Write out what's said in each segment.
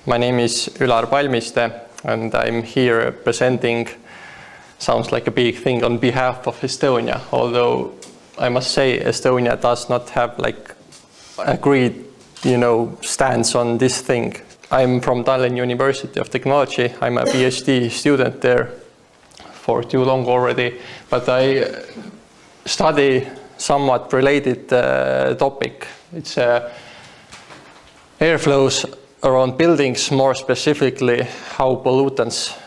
My name is Ülar Palmiste and I'm here presenting, sounds like a big thing, on behalf of Estonia, although I must say Estonia does not have like agreed, stance on this thing. I'm from Tallinn University of Technology. I'm a PhD student there for too long already, but I study somewhat related topic. It's airflows around buildings, more specifically how pollutants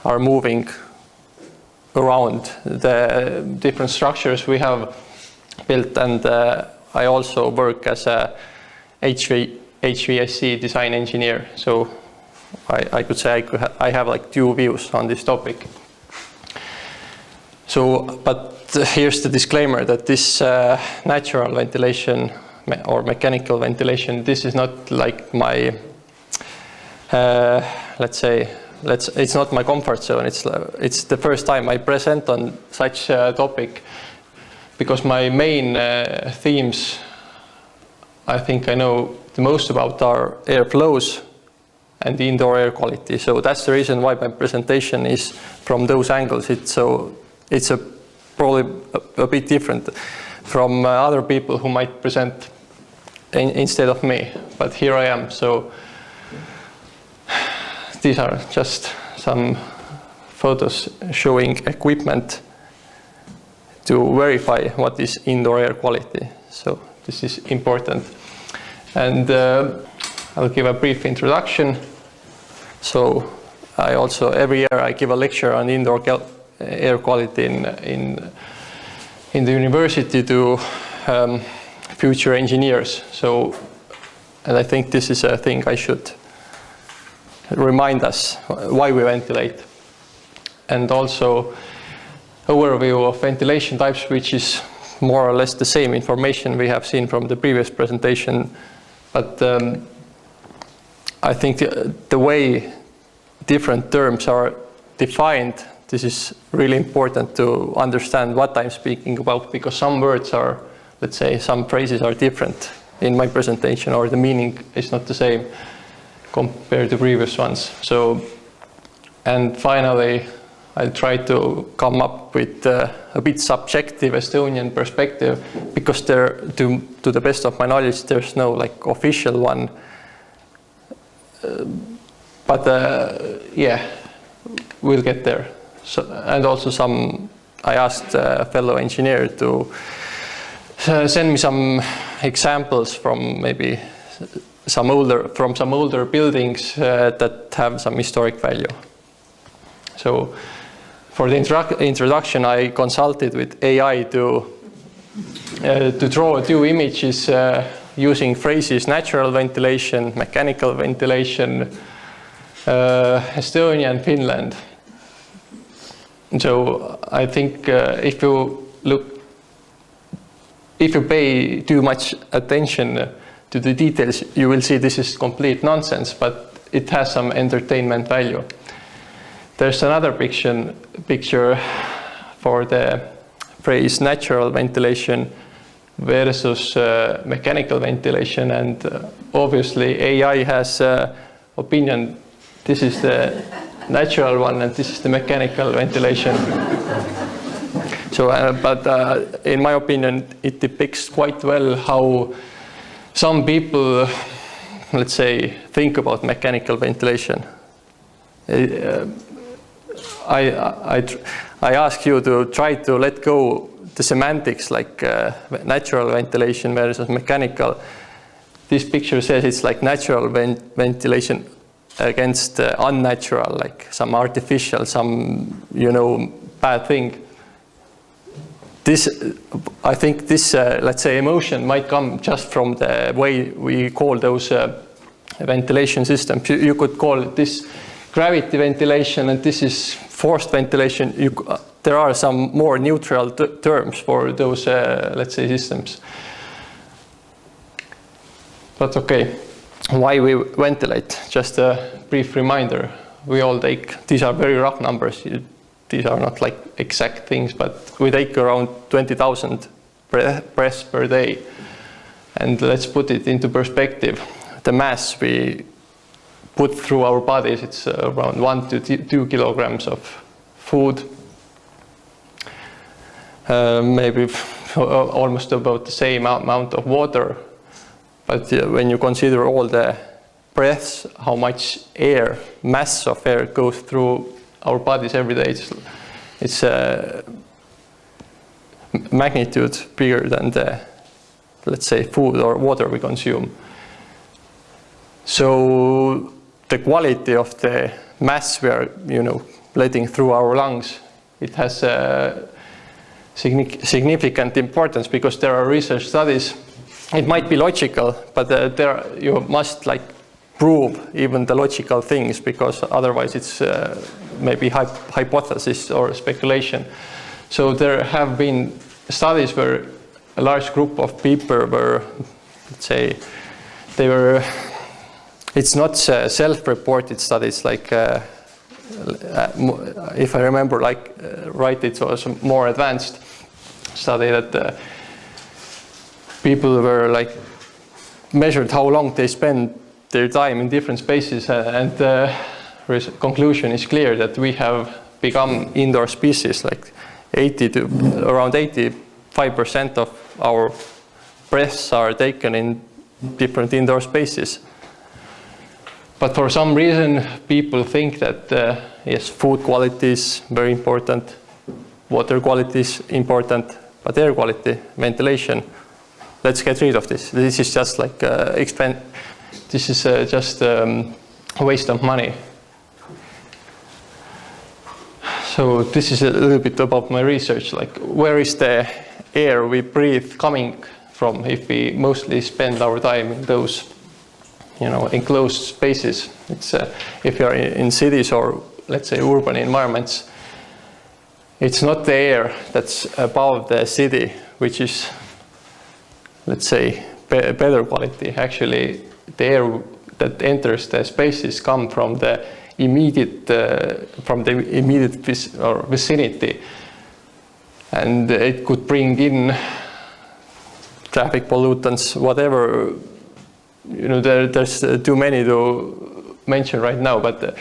are moving around the different structures we have built, and I also work as a HVAC design engineer, so I could say I have like two views on this topic. So, but here's the disclaimer that this natural ventilation or mechanical ventilation, this is not like my, it's not my comfort zone. It's the first time I present on such a topic, because my main themes, I think I know the most about, are airflows and the indoor air quality. So that's the reason why my presentation is from those angles. It's probably a bit different from other people who might present instead of me, but here I am. So these are just some photos showing equipment to verify what is indoor air quality. So this is important. And I'll give a brief introduction. So I also, every year I give a lecture on indoor air quality in the university to future engineers. So, and I think this is a thing I should remind us why we ventilate. And also overview of ventilation types, which is more or less the same information we have seen from the previous presentation. But I think the way different terms are defined, this is really important to understand what I'm speaking about, because some words are, let's say, some phrases are different in my presentation, or the meaning is not the same compared to previous ones. So, and finally, I'll try to come up with a bit subjective Estonian perspective, because there, to the best of my knowledge, there's no like official one. Yeah, we'll get there. So, and also I asked a fellow engineer to send me some examples from maybe some older buildings that have some historic value. So for the introduction, I consulted with AI to draw two images using phrases: natural ventilation, mechanical ventilation, Estonia and Finland. So I think if you pay too much attention to the details, you will see this is complete nonsense, but it has some entertainment value. There's another picture for the phrase natural ventilation versus mechanical ventilation, and obviously AI has opinion. This is the natural one and this is the mechanical ventilation. So, but in my opinion, it depicts quite well how some people, let's say, think about mechanical ventilation. I ask you to try to let go the semantics, like natural ventilation versus mechanical. This picture says it's like natural ventilation against unnatural, like some artificial, some bad thing. I think this, let's say, emotion might come just from the way we call those ventilation systems. You could call this gravity ventilation and this is forced ventilation. There are some more neutral terms for those, let's say, systems. But okay, why we ventilate? Just a brief reminder. We all take, these are very rough numbers. These are not like exact things, but we take around 20,000 breaths per day. And let's put it into perspective. The mass we put through our bodies, it's around 1 to 2 kilograms of food. Maybe almost about the same amount of water. But when you consider all the breaths, how much air, mass of air goes through our bodies every day, it's a magnitude bigger than the, let's say, food or water we consume. So the quality of the mass we are, letting through our lungs, it has a significant importance, because there are research studies. It might be logical, but you must prove even the logical things, because otherwise it's maybe hypothesis or speculation. So there have been studies where a large group of people were, let's say, it's not self-reported studies, if I remember right, it was a more advanced study that people were measured how long they spend their time in different spaces, and the conclusion is clear that we have become indoor species. Around 85% of our breaths are taken in different indoor spaces. But for some reason, people think that yes, food quality is very important, water quality is important, but air quality, ventilation, let's get rid of this. This is just this is just a waste of money. So this is a little bit about my research, where is the air we breathe coming from if we mostly spend our time in those enclosed spaces. It's if you're in cities or, let's say, urban environments, it's not the air that's above the city which is, let's say, better quality. Actually, the air that enters the spaces come from the immediate vicinity, and it could bring in traffic pollutants, whatever. There's too many to mention right now, but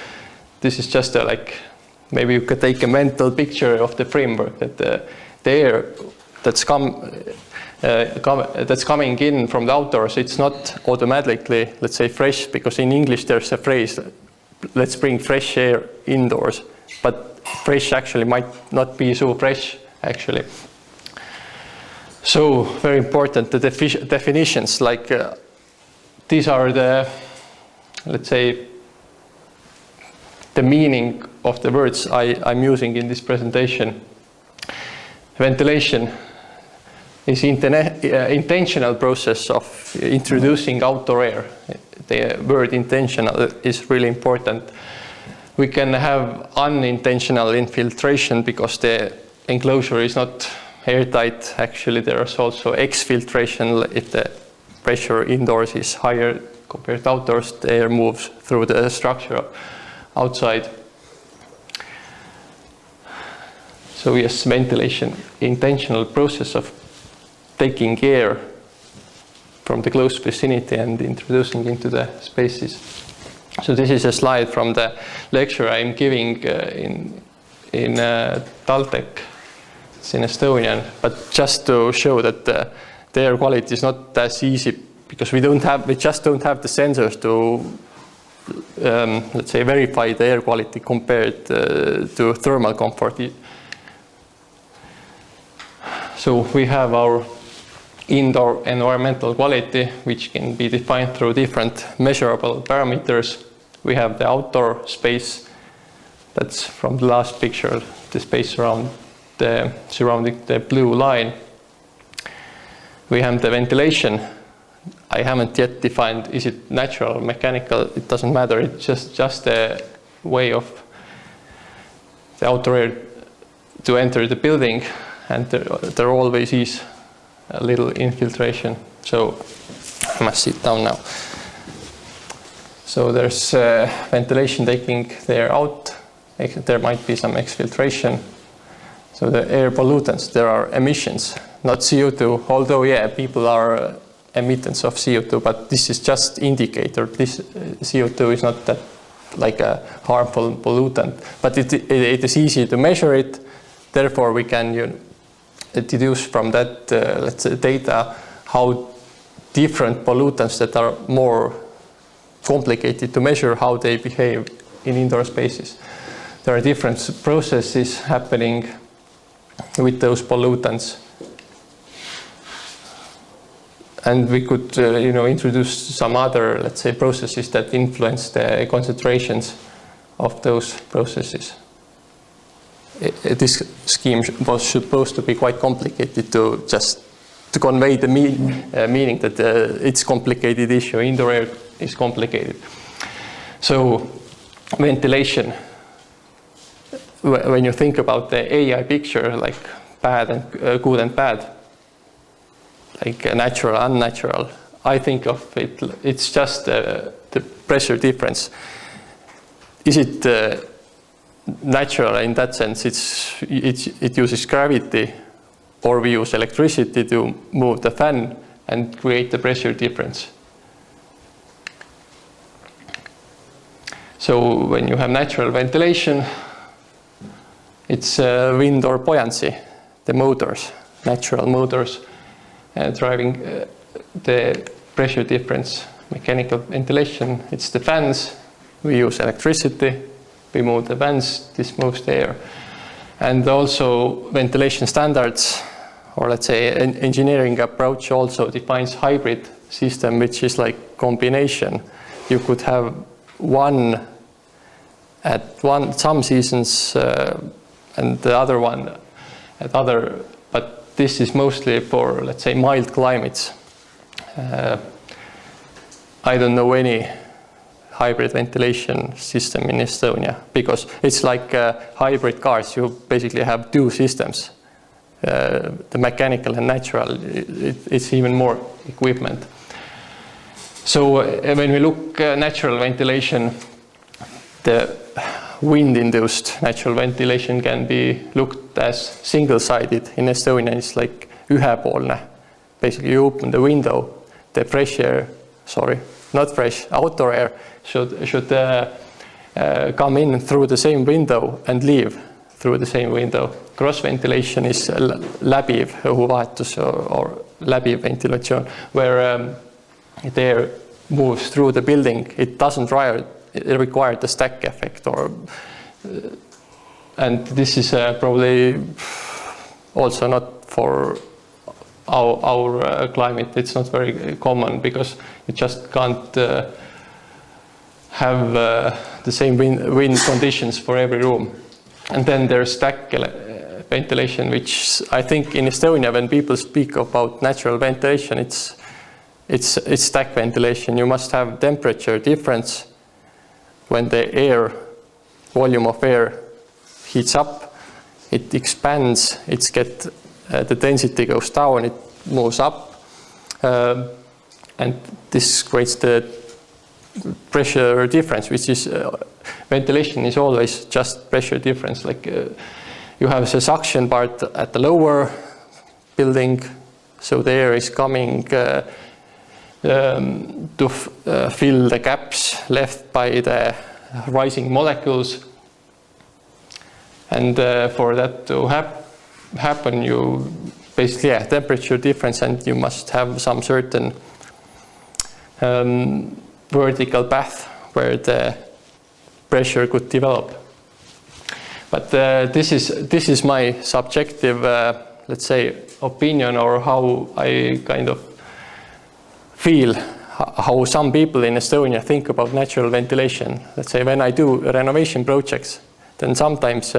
this is just maybe you could take a mental picture of the framework, that the air that's coming in from the outdoors, it's not automatically, let's say, fresh, because in English there's a phrase, let's bring fresh air indoors, but fresh actually might not be so fresh actually. So very important, the definitions, these are the, let's say, the meaning of the words I'm using in this presentation. Ventilation is intentional process of introducing outdoor air. The word intentional is really important. We can have unintentional infiltration because the enclosure is not airtight. Actually, there is also exfiltration. If the pressure indoors is higher compared to outdoors, the air moves through the structure outside. So yes, ventilation, intentional process of taking air from the close vicinity and introducing into the spaces. So this is a slide from the lecture I'm giving in TalTech. It's in Estonian, but just to show that the air quality is not as easy, because we just don't have the sensors to let's say, verify the air quality compared to thermal comfort. So we have our indoor environmental quality, which can be defined through different measurable parameters. We have the outdoor space, that's from the last picture, the space surrounding the blue line. We have the ventilation. I haven't yet defined, is it natural or mechanical? It doesn't matter, it's just a way of the outdoor air to enter the building, and there always is a little infiltration. So I must sit down now. So there's ventilation taking the air out. There might be some exfiltration. So the air pollutants, there are emissions, not CO2, although yeah, people are emittance of CO2, but this is just indicator. This CO2 is not that like a harmful pollutant, but it is easy to measure it. Therefore, we can deduce from that let's say data how different pollutants that are more complicated to measure, how they behave in indoor spaces. There are different processes happening with those pollutants. And we could introduce some other, let's say, processes that influence the concentrations of those processes. This scheme was supposed to be quite complicated to convey the meaning that it's a complicated issue. Indoor air is complicated. So ventilation, when you think about the AI picture, like bad and good and bad, like natural, unnatural, I think of it, it's just the pressure difference. Is it natural in that sense? It uses gravity, or we use electricity to move the fan and create the pressure difference. So when you have natural ventilation, it's wind or buoyancy, the motors, natural motors driving the pressure difference. Mechanical ventilation, it's the fans. We use electricity, we move the fans, this moves the air. And also ventilation standards, or let's say an engineering approach also defines hybrid system, which is like combination. You could have one at some seasons and the other one at other, but this is mostly for, let's say, mild climates. I don't know any hybrid ventilation system in Estonia, because it's like hybrid cars. You basically have two systems, the mechanical and natural. It's even more equipment. So when we look at natural ventilation, the wind-induced natural ventilation can be looked as single-sided. In Estonia, it's like ühepoolne. Basically, you open the window, the fresh air, outdoor air should come in through the same window and leave through the same window. Cross ventilation is läbiv õhuvahetus or läbiv ventilation, where the air moves through the building. It doesn't require the stack effect, and this is probably also not for our climate. It's not very common because you just can't have the same wind conditions for every room. And then there's stack ventilation, which I think in Estonia, when people speak about natural ventilation, it's stack ventilation. You must have temperature difference when the volume of air heats up, it expands, the density goes down, it moves up, and this creates the pressure difference, which is ventilation is always just pressure difference. Like you have the suction part at the lower building, so the air is coming to fill the gaps left by the rising molecules. And for that to happen, you basically have temperature difference, and you must have some certain vertical path where the pressure could develop. But this is my subjective, let's say, opinion, or how I kind of feel how some people in Estonia think about natural ventilation. Let's say when I do renovation projects, then sometimes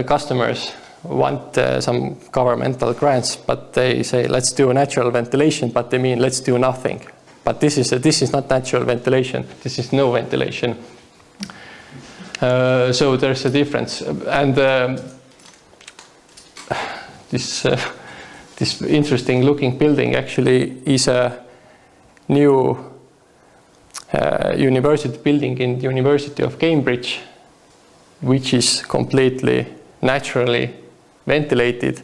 customers want some governmental grants, but they say let's do a natural ventilation, but they mean let's do nothing. But this is not natural ventilation. This is no ventilation. So there's a difference, and this interesting looking building actually is a new university building in the University of Cambridge, which is completely naturally ventilated,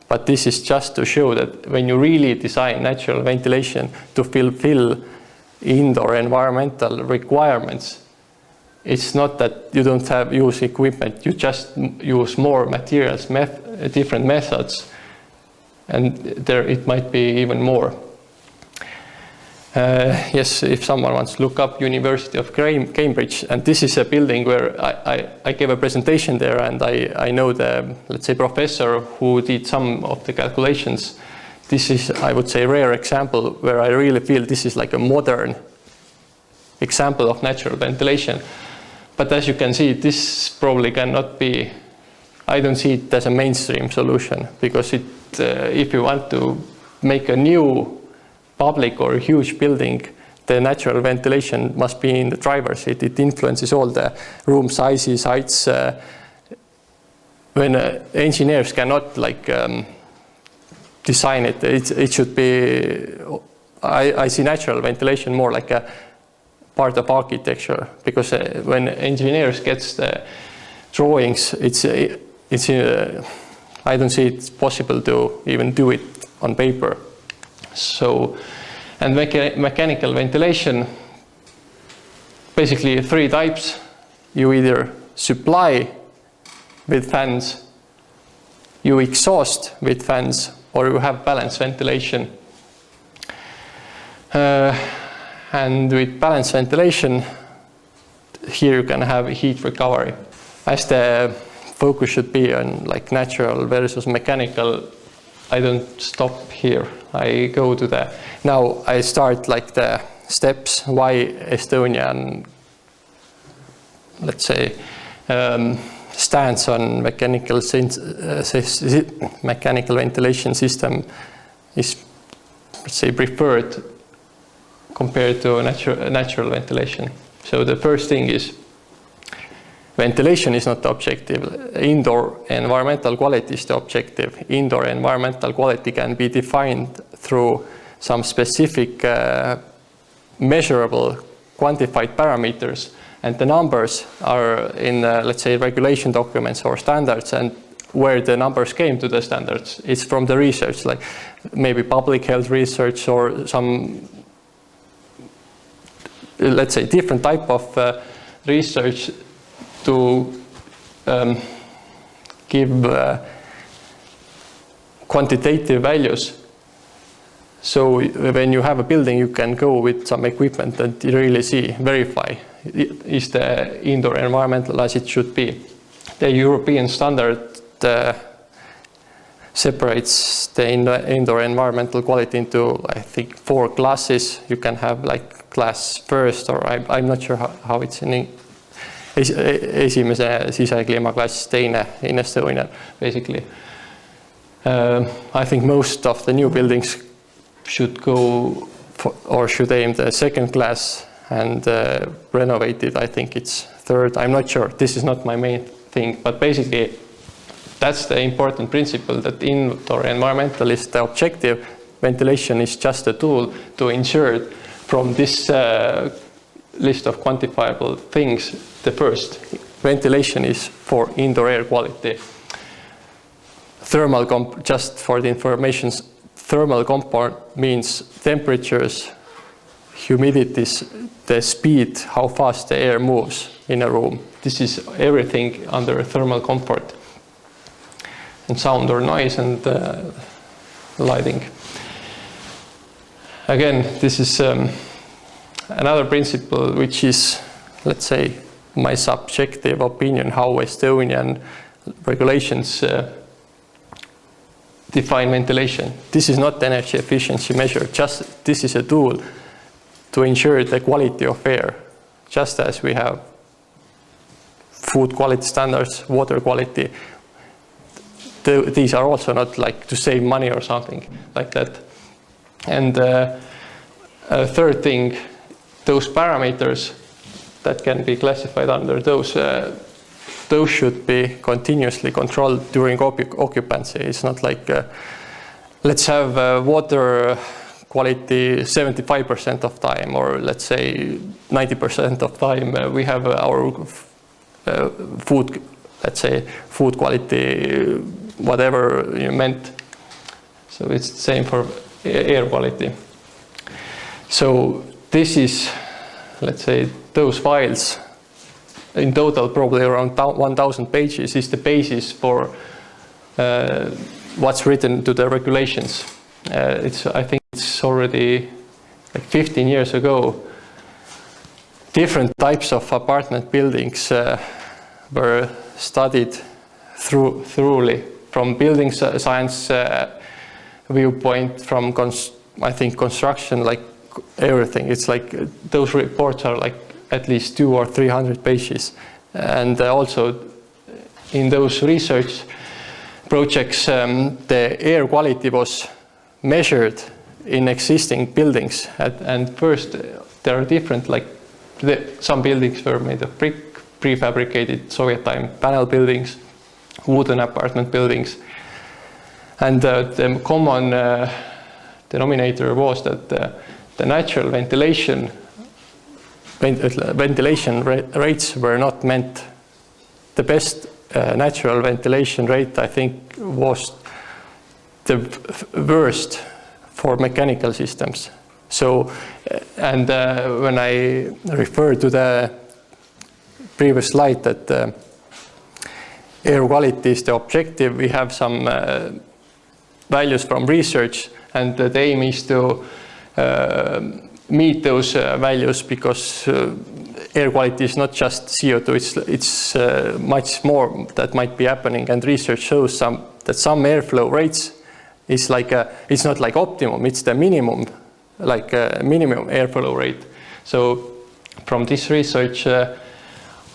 But this is just to show that when you really design natural ventilation to fulfill indoor environmental requirements, it's not that you don't use equipment, you just use more materials, different methods, and there it might be even more. Yes, if someone wants to look up University of Cambridge, and this is a building where I gave a presentation there, and I know the, let's say, professor who did some of the calculations. This is, I would say, a rare example where I really feel this is like a modern example of natural ventilation. But as you can see, this probably cannot be, I don't see it as a mainstream solution, because if you want to make a new public or huge building, the natural ventilation must be in the driver's seat. It influences all the room sizes, heights. When engineers cannot like design it, it should be, I see natural ventilation more like a part of architecture, because when engineers get the drawings, I don't see it's possible to even do it on paper. So, and mechanical ventilation, basically 3 types. You either supply with fans, you exhaust with fans, or you have balanced ventilation. And with balanced ventilation, here you can have heat recovery. As the focus should be on like natural versus mechanical, I don't stop here. I go to the, now I start like the steps why Estonian, let's say, stance on mechanical ventilation system is, let's say, preferred compared to natural ventilation. So the first thing is ventilation is not the objective. Indoor environmental quality is the objective. Indoor environmental quality can be defined through some specific measurable, quantified parameters, and the numbers are in, let's say, regulation documents or standards, and where the numbers came to the standards, it's from the research, like maybe public health research or some, let's say, different type of research to give quantitative values. So when you have a building, you can go with some equipment and really verify, is the indoor environmental as it should be. The European standard separates the indoor environmental quality into, I think, 4 classes. You can have like class first, or I'm not sure how it's in esimese sisekliimaklass, teine in Estonian, basically. I think most of the new buildings should go for, or should aim the 2nd class, and renovated, I think it's 3rd. I'm not sure. This is not my main thing, but basically that's the important principle, that indoor environmental is the objective. Ventilation is just a tool to ensure from this list of quantifiable things, the first, ventilation is for indoor air quality. Thermal, just for the information, thermal component means temperatures, humidities, the speed, how fast the air moves in a room. This is everything under thermal comfort. And sound or noise and lighting. Again, this is another principle which is, let's say, my subjective opinion, how Estonian regulations define ventilation. This is not energy efficiency measure, just this is a tool to ensure the quality of air, just as we have food quality standards, water quality. These are also not like to save money or something like that. And a third thing, those parameters that can be classified under those should be continuously controlled during occupancy. It's not like let's have water quality 75% of time, or let's say 90% of time we have our food, let's say food quality, whatever you meant. So it's the same for air quality. So this is, let's say, those files. In total, probably around 1,000 pages is the basis for what's written to the regulations. I think it's already like 15 years ago. Different types of apartment buildings were studied thoroughly from building science viewpoint, from I think construction, like everything. It's like those reports are like at least 200 or 300 pages, and also in those research projects, the air quality was measured in existing buildings. And first, there are different, like some buildings were made of brick, prefabricated Soviet time panel buildings, wooden apartment buildings, and the common denominator was that the natural ventilation rates were not meant. The best natural ventilation rate, I think, was the worst for mechanical systems. So, and when I refer to the previous slide that air quality is the objective, we have some values from research, and the aim is to meet those values, because air quality is not just CO2, it's much more that might be happening, and research shows that some airflow rates is like it's not like optimum, it's the minimum, like minimum airflow rate. So from this research, Dr.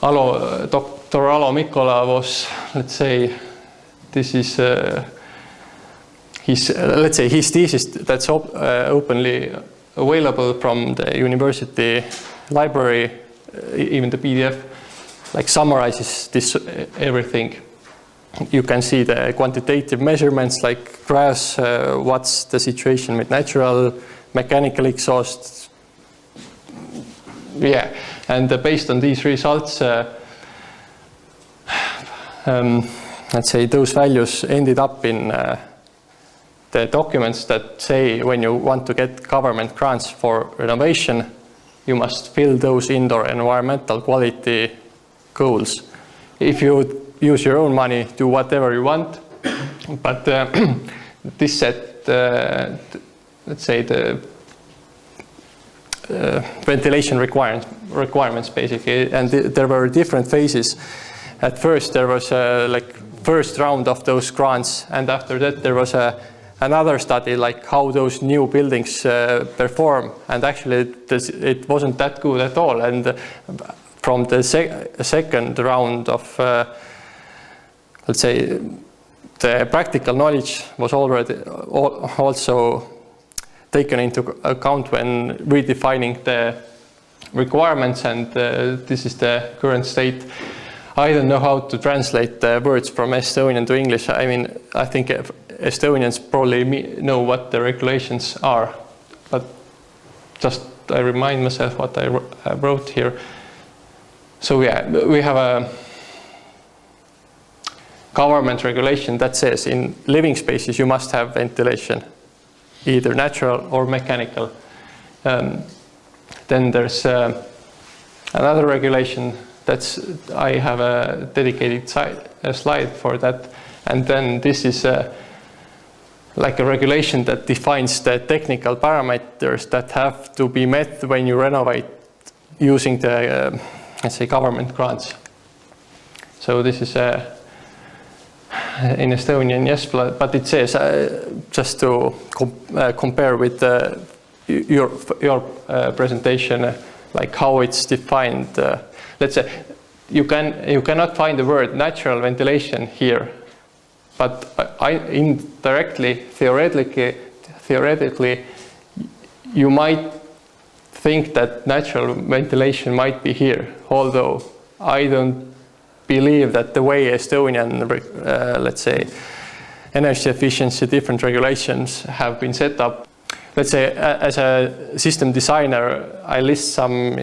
Alo Mikkola was, let's say, this is his thesis that's openly available from the university library, even the PDF, like summarizes this everything. You can see the quantitative measurements, like graphs, what's the situation with natural, mechanical exhaust. Yeah, and based on these results, let's say those values ended up in the documents that say when you want to get government grants for renovation, you must fill those indoor environmental quality goals. If you use your own money, do whatever you want, but this set, let's say, the ventilation requirements basically, and there were different phases. At first there was like first round of those grants, and after that there was another study, like how those new buildings perform, and actually it wasn't that good at all. And from the second round of, let's say, the practical knowledge was already also taken into account when redefining the requirements, and this is the current state. I don't know how to translate the words from Estonian to English. I mean, I think Estonians probably know what the regulations are, but just I remind myself what I wrote here. So yeah, we have a government regulation that says in living spaces you must have ventilation, either natural or mechanical. Then there's another regulation I have a dedicated slide for that, and then this is like a regulation that defines the technical parameters that have to be met when you renovate using the let's say government grants. So this is in Estonian, yes, but it says just to compare with your presentation, like how it's defined. Let's say you cannot find the word natural ventilation here, but indirectly, theoretically, you might think that natural ventilation might be here, although I don't believe that the way Estonian, let's say, energy efficiency, different regulations have been set up. Let's say, as a system designer, I list some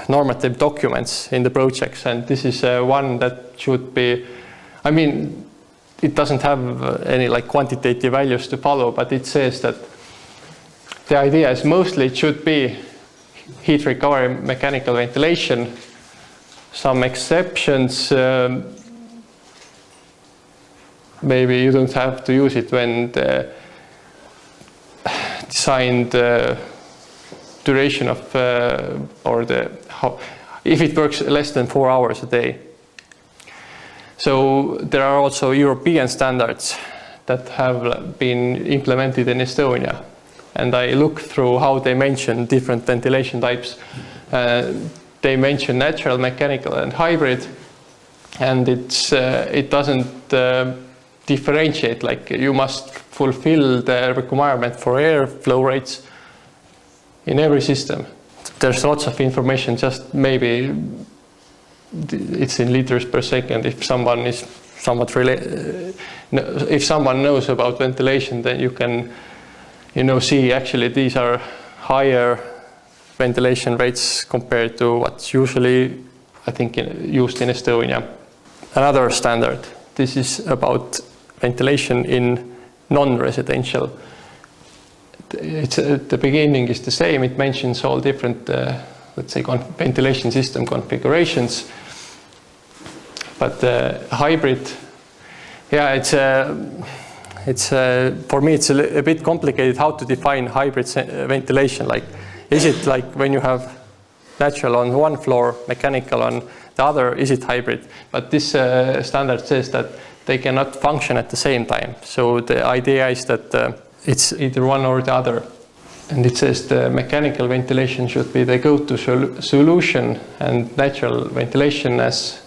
normative documents in the projects, and this is one that should be, I mean, it doesn't have any like quantitative values to follow, but it says that the idea is mostly it should be heat recovery, mechanical ventilation. Some exceptions, maybe you don't have to use it when the designed duration of if it works less than 4 hours a day. So there are also European standards that have been implemented in Estonia, and I look through how they mention different ventilation types. They mention natural, mechanical, and hybrid, and it doesn't differentiate, like you must fulfill the requirement for air flow rates in every system. There's lots of information, just maybe it's in liters per second. If someone is somewhat if someone knows about ventilation, then you can, see actually these are higher ventilation rates compared to what's usually, I think, used in Estonia. Another standard, this is about ventilation in non-residential. The beginning is the same. It mentions all different, let's say, ventilation system configurations. But hybrid, yeah, it's for me it's a bit complicated how to define hybrid ventilation. Like, is it like when you have natural on one floor, mechanical on the other? Is it hybrid? But this standard says that they cannot function at the same time. So the idea is that it's either one or the other. And it says the mechanical ventilation should be the go-to solution, and natural ventilation as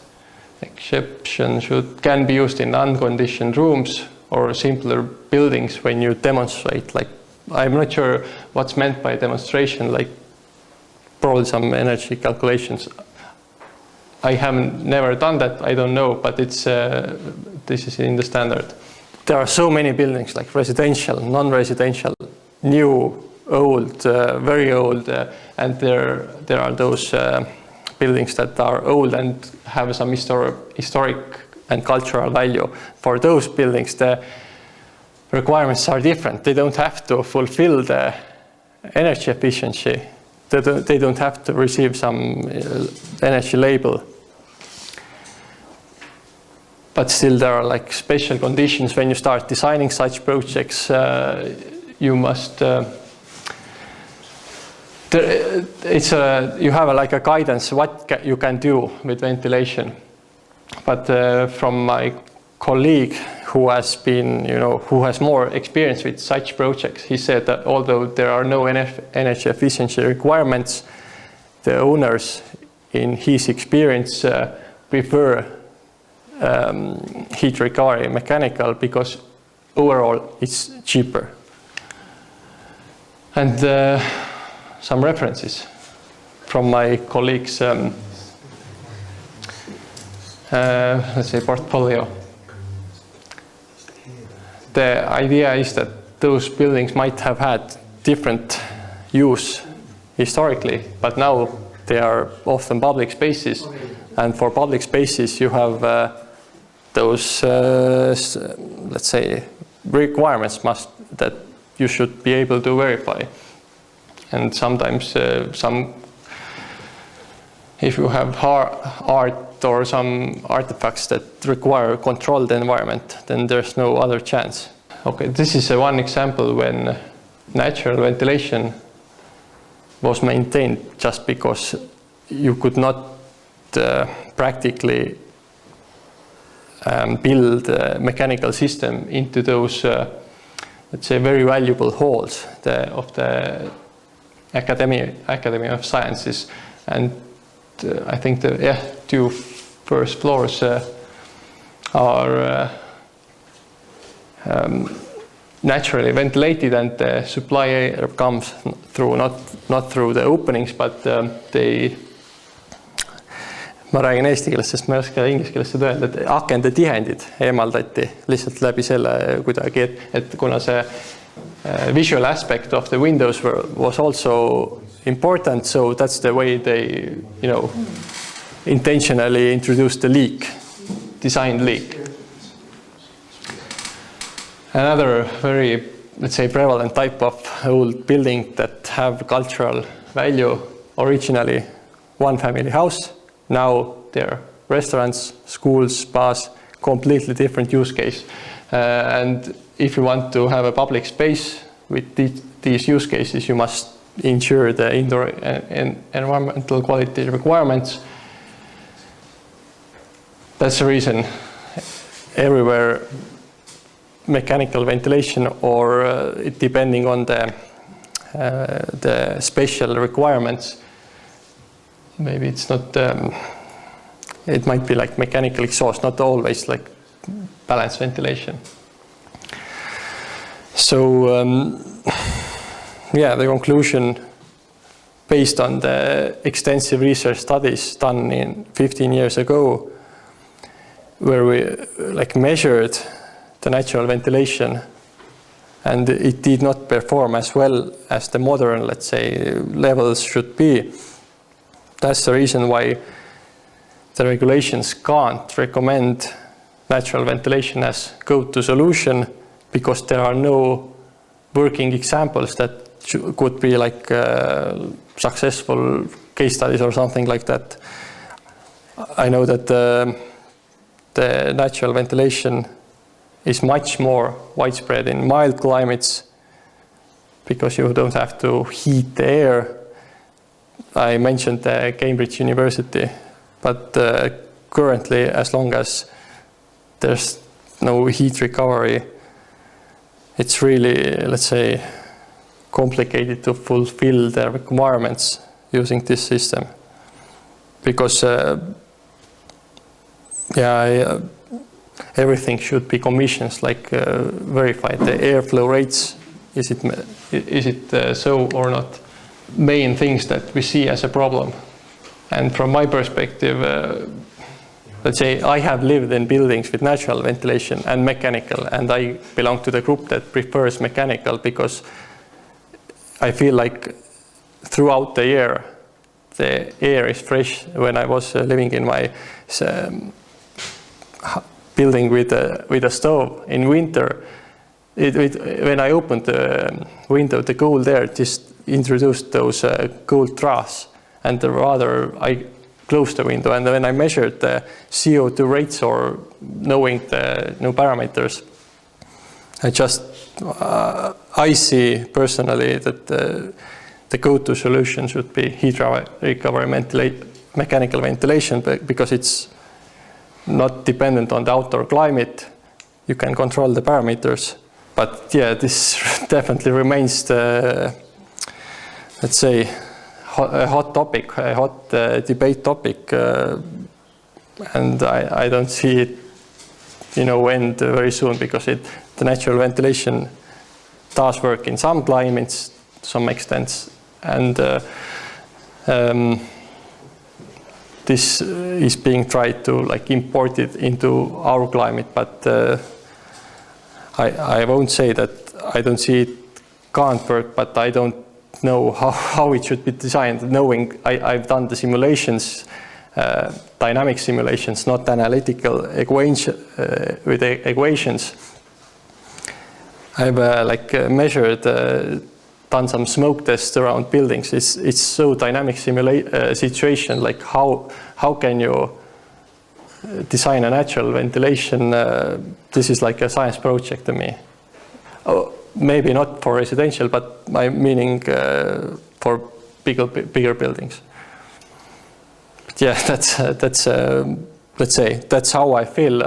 exception can be used in unconditioned rooms or simpler buildings when you demonstrate. Like, I'm not sure what's meant by demonstration, like probably some energy calculations. I haven't never done that, I don't know, but it's this is in the standard. There are so many buildings, like residential, non-residential, new, old, very old, and there are those buildings that are old and have some historic and cultural value. For those buildings, the requirements are different. They don't have to fulfill the energy efficiency. They don't have to receive some energy label. But still, there are like special conditions when you start designing such projects. You must. You have like a guidance what you can do with ventilation. But from my colleague who has been, who has more experience with such projects, he said that although there are no energy efficiency requirements, the owners, in his experience, prefer heat recovery mechanical because overall it's cheaper. And some references from my colleagues' let's say portfolio. The idea is that those buildings might have had different use historically, but now they are often public spaces, and for public spaces you have those let's say requirements that you should be able to verify. And sometimes if you have art or some artifacts that require a controlled environment, then there's no other chance. Okay, this is one example when natural ventilation was maintained just because you could not practically build a mechanical system into those, let's say, very valuable halls of the Academy of Sciences. And I think the two first floors are naturally ventilated, and the supply air comes through not through the openings, but ma räägin eesti keeles, sest ma ei oska inglise keeles seda öelda, et akende tihendid eemaldati lihtsalt läbi selle kuidagi, et kuna see visual aspect of the windows was also important, so that's the way they, intentionally introduced the leak, designed leak. Another very, let's say, prevalent type of old building that have cultural value, originally one family house, now they're restaurants, schools, spas, completely different use case. And if you want to have a public space with these use cases, you must ensure the indoor and environmental quality requirements. That's the reason everywhere mechanical ventilation, or depending on the special requirements, maybe it's not, it might be like mechanical exhaust, not always like balanced ventilation. So yeah, the conclusion based on the extensive research studies done in 15 years ago, where we like measured the natural ventilation, and it did not perform as well as the modern, let's say, levels should be. That's the reason why the regulations can't recommend natural ventilation as go-to solution, because there are no working examples that could be like successful case studies or something like that. I know that the natural ventilation is much more widespread in mild climates because you don't have to heat the air. I mentioned Cambridge University, but currently, as long as there's no heat recovery, it's really, let's say, complicated to fulfill the requirements using this system. Because everything should be commissions, like verified the airflow rates. Is it so or not? Main things that we see as a problem. And from my perspective, let's say I have lived in buildings with natural ventilation and mechanical, and I belong to the group that prefers mechanical because I feel like throughout the year the air is fresh. When I was living in my building with a stove in winter, when I opened the window, the cold air just introduced those cold drafts, and rather I closed the window. And when I measured the CO2 rates, or knowing the new parameters, I see personally that the go-to solution should be heat recovery mechanical ventilation, because it's not dependent on the outdoor climate. You can control the parameters. But yeah, this definitely remains the, let's say, a hot topic, a hot debate topic, and I don't see it, end very soon, because the natural ventilation does work in some climates, to some extent, and this is being tried to import it into our climate, but I won't say that I don't see it can't work, but I don't know how it should be designed, knowing I've done the simulations, dynamic simulations, not analytical with equations. I've measured, done some smoke tests around buildings. It's so dynamic situation, like how can you design a natural ventilation? This is like a science project to me. Oh, maybe not for residential, but my meaning for bigger buildings. But yeah, that's let's say that's how I feel.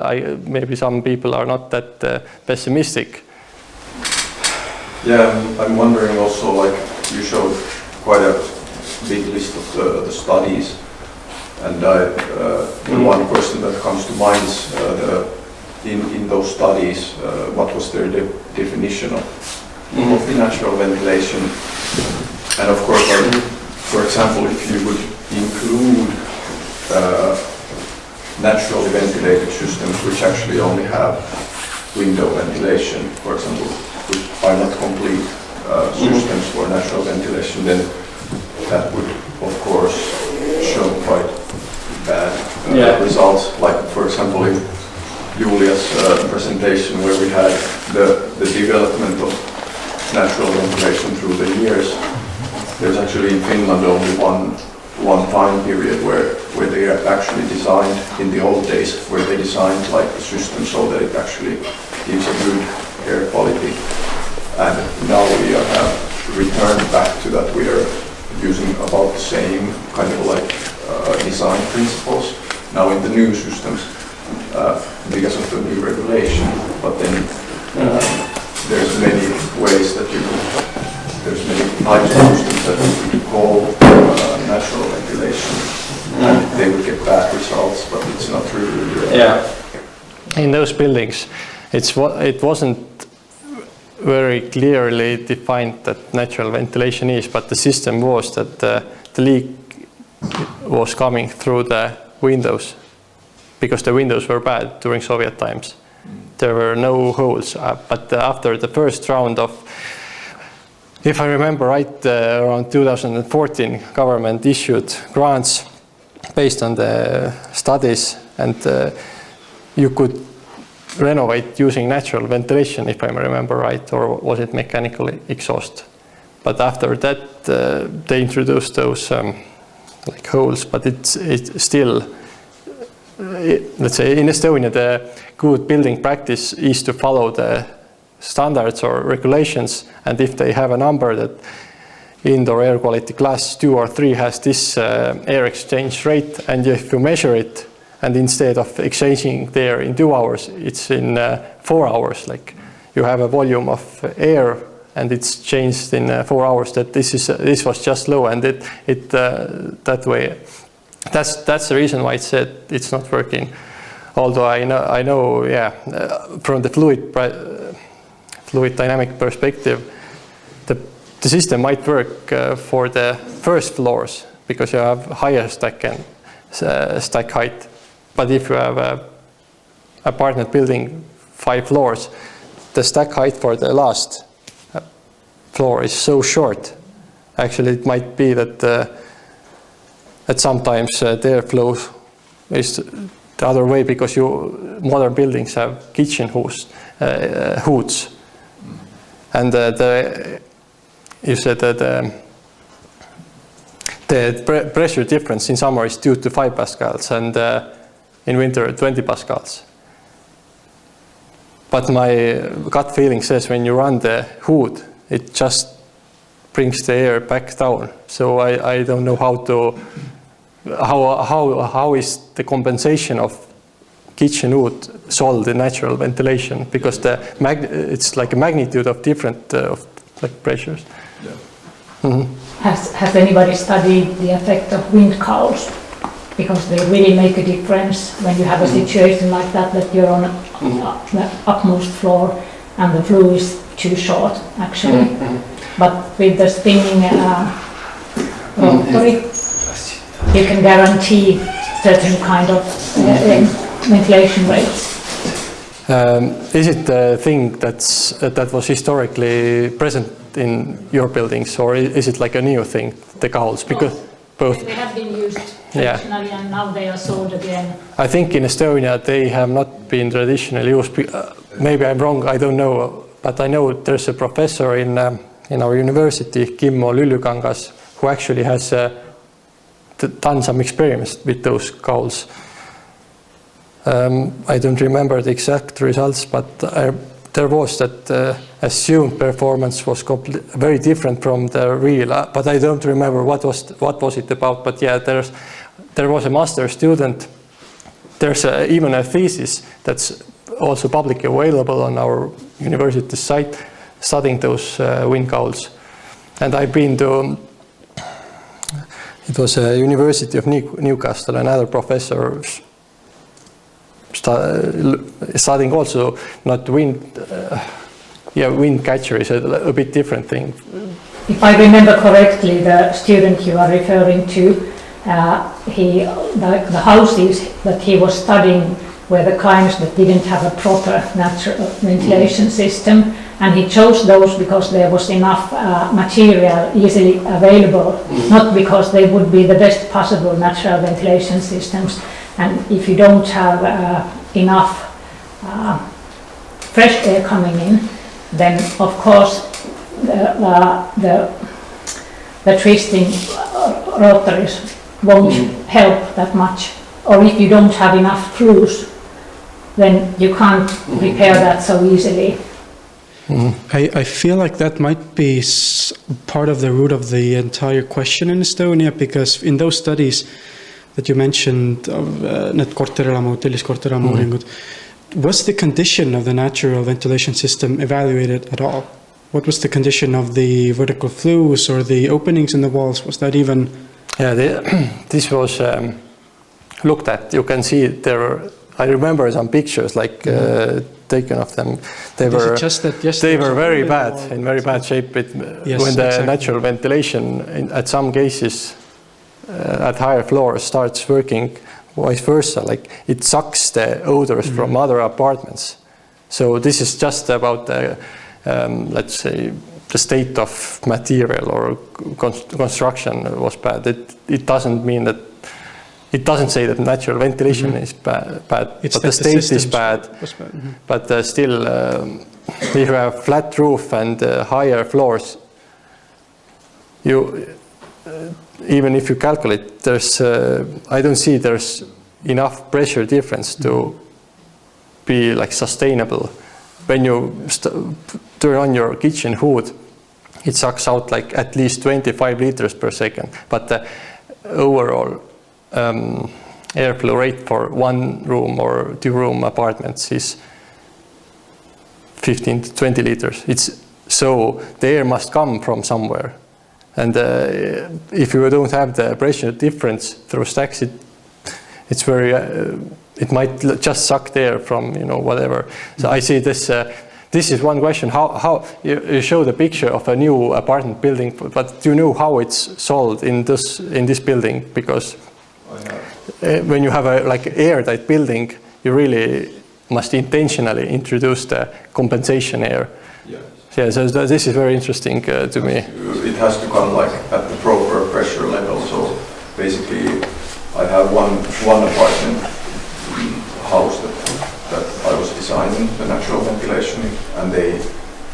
Maybe some people are not that pessimistic. Yeah, I'm wondering also, like you showed quite a big list of the studies, and the one question that comes to mind is in those studies, what was their definition of the natural ventilation? And of course, like, for example, if you would include naturally ventilated systems which actually only have window ventilation, for example, which are not complete systems for natural ventilation, then that would, of course, show quite bad results. Like, for example, in Julia's presentation where we had the development of natural ventilation through the years. There's actually in Finland only one time period where they actually designed in the old days, where they designed like the system so that it actually gives a good air quality. And now we have returned back to that. We are using about the same kind of like design principles now in the new systems because of the new regulation. But then there's many ways that there's many types of systems that you could call natural ventilation, and they would get bad results, but it's not really. Yeah. In those buildings, it wasn't very clearly defined that natural ventilation is, but the system was that the leak was coming through the windows because the windows were bad during Soviet times. There were no holes, but after the first round of, if I remember right, around 2014, government issued grants based on the studies, and you could renovate using natural ventilation, if I remember right, or was it mechanical exhaust? But after that, they introduced those like holes, but it's still, let's say in Estonia, the good building practice is to follow the standards or regulations, and if they have a number that indoor air quality class 2 or 3 has this air exchange rate, and if you measure it, and instead of exchanging there in 2 hours, it's in 4 hours, like you have a volume of air and it's changed in 4 hours, that this was just low, and that way, that's the reason why it said it's not working. Although I know, yeah, from the fluid dynamic perspective, the system might work for the first floors because you have higher stack height. But if you have an apartment building 5 floors, the stack height for the last floor is so short. Actually, it might be that sometimes the airflow is the other way, because modern buildings have kitchen hoods. And you said that the pressure difference in summer is 2 to 5 pascals, and in winter 20 pascals. But my gut feeling says when you run the hood, it just brings the air back down. So I don't know how is the compensation of kitchen hood solved in natural ventilation, because it's like a magnitude of different like pressures. Yeah. Mm-hmm. Has anybody studied the effect of wind cowls? Because they really make a difference when you have a situation like that you're on the upmost floor and the flue is too short, actually. But with the spinning rotary, you can guarantee certain kind of ventilation rates. Is it a thing that was historically present in your buildings, or is it like a new thing, the cowls? Because both. They have been used traditionally, and now they are sold again. I think in Estonia they have not been traditionally used. Maybe I'm wrong, I don't know, but I know there's a professor in our university, Kimmo Lyllykangas, who actually has done some experiments with those cowls. I don't remember the exact results, but there was that assumed performance was very different from the real. But I don't remember what was it about. But yeah, there was a master student. There's even a thesis that's also publicly available on our university site, studying those wind cowls. And I've been to. It was a University of Newcastle, another professor studying also not wind catcher is a bit different thing. If I remember correctly, the student you are referring to, the houses that he was studying were the kinds that didn't have a proper natural ventilation system, and he chose those because there was enough material easily available, not because they would be the best possible natural ventilation systems. And if you don't have enough fresh air coming in, then of course the twisting rotaries won't help that much. Or if you don't have enough flues, then you can't repair that so easily. I feel like that might be part of the root of the entire question in Estonia, because in those studies that you mentioned of need korterelamu, telliskorterelamu uuringud, was the condition of the natural ventilation system evaluated at all? What was the condition of the vertical flues or the openings in the walls? Was that even? Yeah, this was looked at. You can see there. I remember some pictures like taken of them. They were very bad, in very bad shape. When the natural ventilation, at some cases, at higher floors, starts working vice versa. Like it sucks the odors from other apartments. So this is just about the, let's say, the state of material or construction was bad. It doesn't mean that. It doesn't say that natural ventilation is bad, but the state is bad. But still, if you have flat roof and higher floors, even if you calculate, there's I don't see there's enough pressure difference to be like sustainable. When you turn on your kitchen hood, it sucks out like at least 25 liters per second, but the overall airflow rate for 1 room or 2 room apartments is 15 to 20 liters. So the air must come from somewhere, and if you don't have the pressure difference through stacks, it's very it might just suck the air from whatever. So I see this. This is one question. How you show the picture of a new apartment building, but do you know how it's sold in this building? Because when you have a airtight building, you really must intentionally introduce the compensation air. Yeah, so this is very interesting to me. It has to come like at the proper pressure level. So basically, I have one apartment house that I was designing the natural ventilation, and they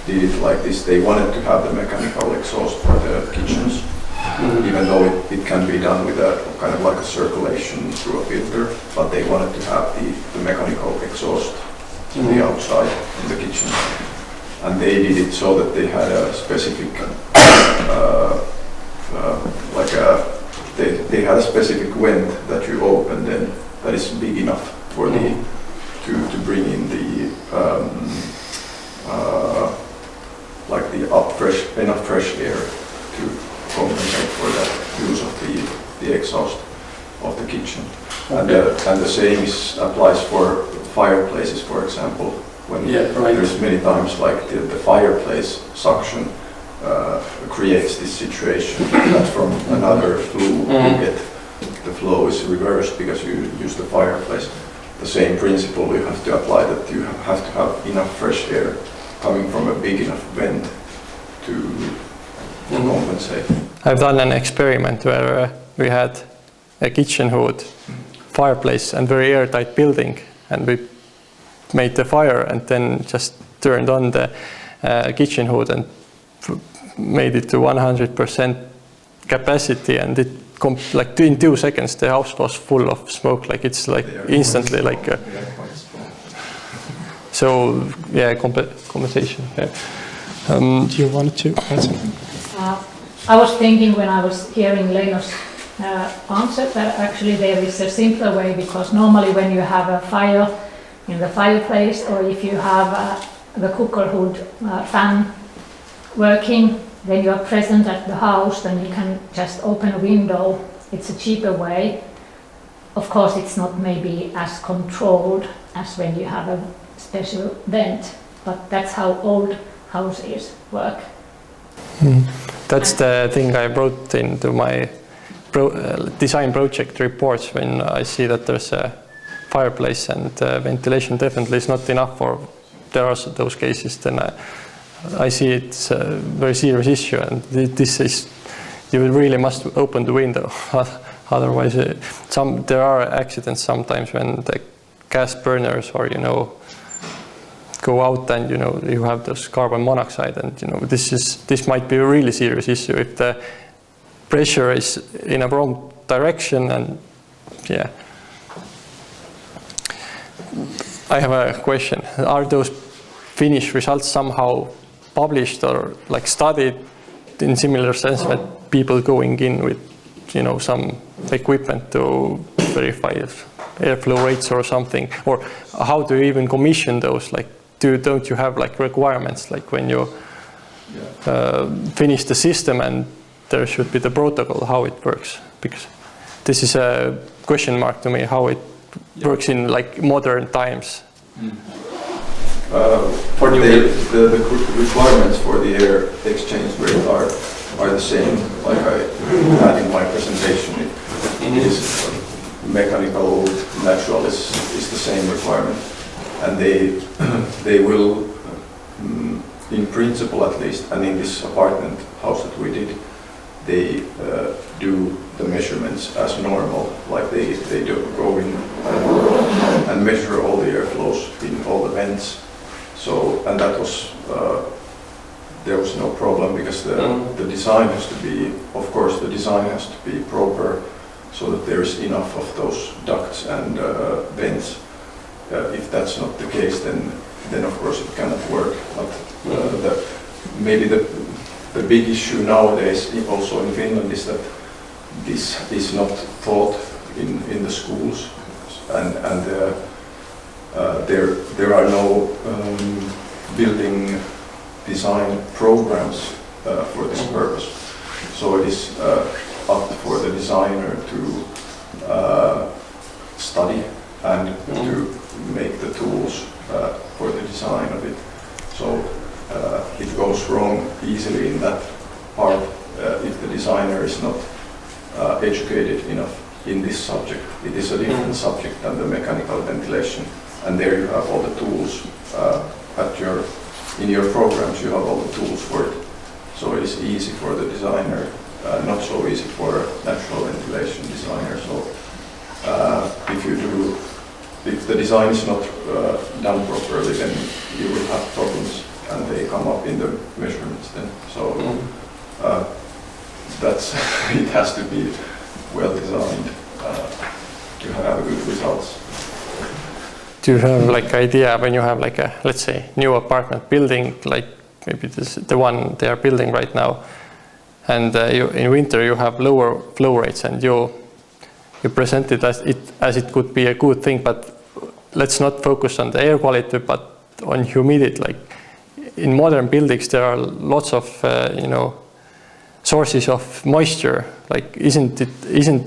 did it like this. They wanted to have the mechanical exhaust for the kitchens. Even though it can be done with a kind of like a circulation through a filter, but they wanted to have the mechanical exhaust to the outside in the kitchen. And they did it so that they had a specific, they had a specific vent that you open then that is big enough for to bring in the enough fresh air to compensate for the use of the exhaust of the kitchen. And the same applies for fireplaces, for example. When there's many times like the fireplace suction creates this situation that from another flue you get the flow is reversed because you use the fireplace. The same principle you have to apply, that you have to have enough fresh air coming from a big enough vent to compensate. I've done an experiment where we had a kitchen hood, fireplace, and very airtight building, and we made the fire and then just turned on the kitchen hood and made it to 100% capacity, and it like in 2 seconds the house was full of smoke. Like it's like instantly like so yeah, compensation. Yeah. Do you want to answer? I was thinking when I was hearing Leino's answer that actually there is a simpler way, because normally when you have a fire in the fireplace, or if you have the cooker hood fan working, when you are present at the house, then you can just open a window. It's a cheaper way. Of course, it's not maybe as controlled as when you have a special vent, but that's how old houses work. That's the thing I brought into my design project reports. When I see that there's a fireplace and ventilation definitely is not enough, or there are those cases, then I see it's a very serious issue, and this is, you really must open the window. Otherwise, there are accidents sometimes when the gas burners or go out and you have this carbon monoxide, and this might be a really serious issue if the pressure is in a wrong direction. And yeah, I have a question. Are those Finnish results somehow published or like studied in similar sense that people going in with some equipment to verify airflow rates or something? Or how do you even commission those? Like, don't you have like requirements, like when you finish the system and there should be the protocol, how it works? Because this is a question mark to me, how it works in like modern times. For the requirements for the air exchange rate are the same, like I had in my presentation. It is mechanical, natural is the same requirement, and they will, in principle at least, and in this apartment house that we did, they do the measurements as normal, like they do go in and measure all the airflows in all the vents. So, and that was, there was no problem, because the design has to be, of course, the design has to be proper, so that there is enough of those ducts and vents. If that's not the case, then of course it cannot work. But maybe the big issue nowadays, also in Finland, is that this is not taught in the schools, and there are no building design programs for this purpose. So it is up for the designer to study and to make the tools for the design of it. So it goes wrong easily in that part if the designer is not educated enough in this subject. It is a different subject than the mechanical ventilation, and there you have all the tools in your programs. You have all the tools for it, so it is easy for the designer, not so easy for a natural ventilation designer. So if the design is not done properly, then you will have problems, and they come up in the measurements then. So that's it has to be well designed to have good results. Do you have like idea when you have like a, let's say, new apartment building, like maybe this the one they are building right now, and in winter you have lower flow rates, and you present it as it could be a good thing, but let's not focus on the air quality, but on humidity. Like in modern buildings, there are lots of sources of moisture. Like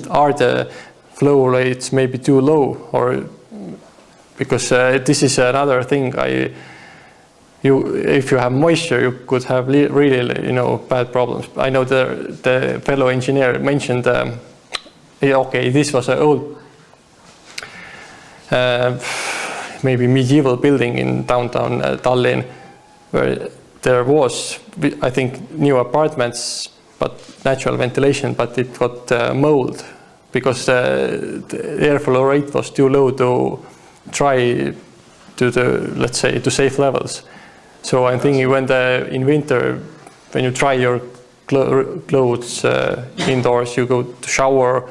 are the flow rates maybe too low, or because this is another thing. If you have moisture, you could have really bad problems. I know the fellow engineer mentioned. Okay, this was an old, maybe medieval building in downtown Tallinn, where there was, I think, new apartments, but natural ventilation, but it got mold because the airflow rate was too low to try let's say, to safe levels. So I'm thinking in winter, when you try your clothes indoors, you go to shower,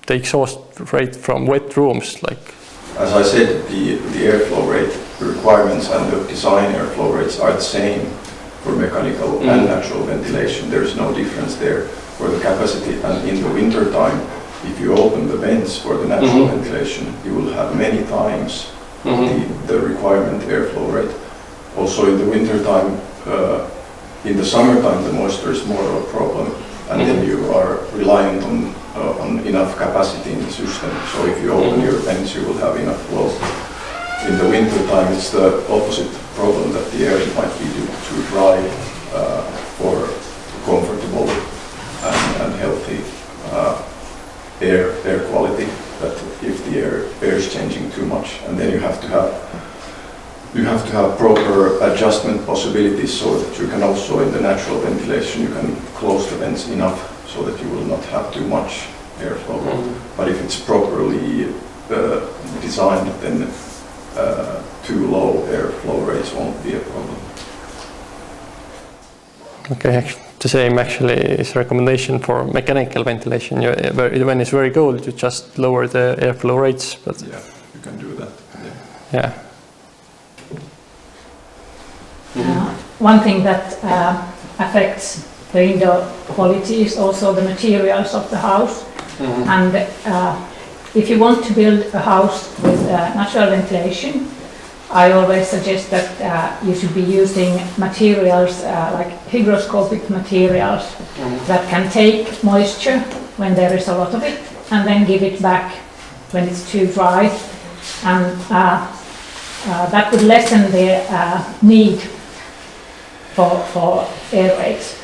the exhaust rate from wet rooms, like. As I said, the airflow rate requirements and the design airflow rates are the same for mechanical and natural ventilation. There is no difference there for the capacity. And in the winter time, if you open the vents for the natural ventilation, you will have many times the requirement airflow rate. Also in the winter time, in the summertime, the moisture is more of a problem, and then you are reliant on enough capacity in the system. So if you open your vents, you will have enough flow. In the winter time, it's the opposite problem, that the air might be too dry for comfortable and healthy air quality. That if the air is changing too much, and then you have to have proper adjustment possibilities, so that you can also, in the natural ventilation, you can close the vents enough so that you will not have too much airflow. But if it's properly designed, then too low airflow rates won't be a problem. Okay, the same actually is recommendation for mechanical ventilation. When it's very cold, you just lower the airflow rates. But yeah, you can do that. Yeah. One thing that affects the indoor quality is also the materials of the house. Mm-hmm. And if you want to build a house with natural ventilation, I always suggest that you should be using materials like hygroscopic materials that can take moisture when there is a lot of it and then give it back when it's too dry. And that would lessen the need for air rates.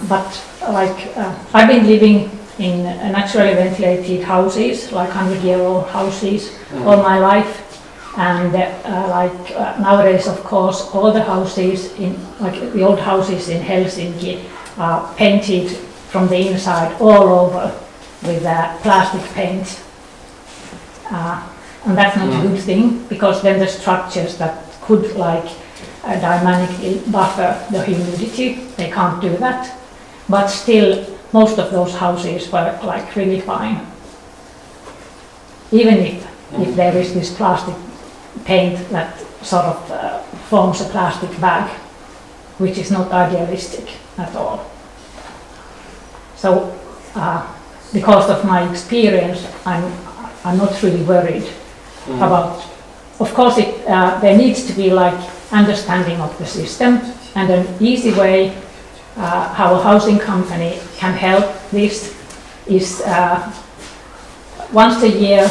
But like I've been living in naturally ventilated houses, like 100-year-old houses, all my life. And nowadays, of course, all the houses like the old houses in Helsinki are painted from the inside all over with plastic paint. And that's not a good thing, because then the structures that could dynamically buffer the humidity, they can't do that. But still, most of those houses were really fine. Even if there is this plastic paint that sort of forms a plastic bag, which is not idealistic at all. So, because of my experience, I'm not really worried about. Of course, there needs to be understanding of the system, and an easy way how a housing company can help this is once a year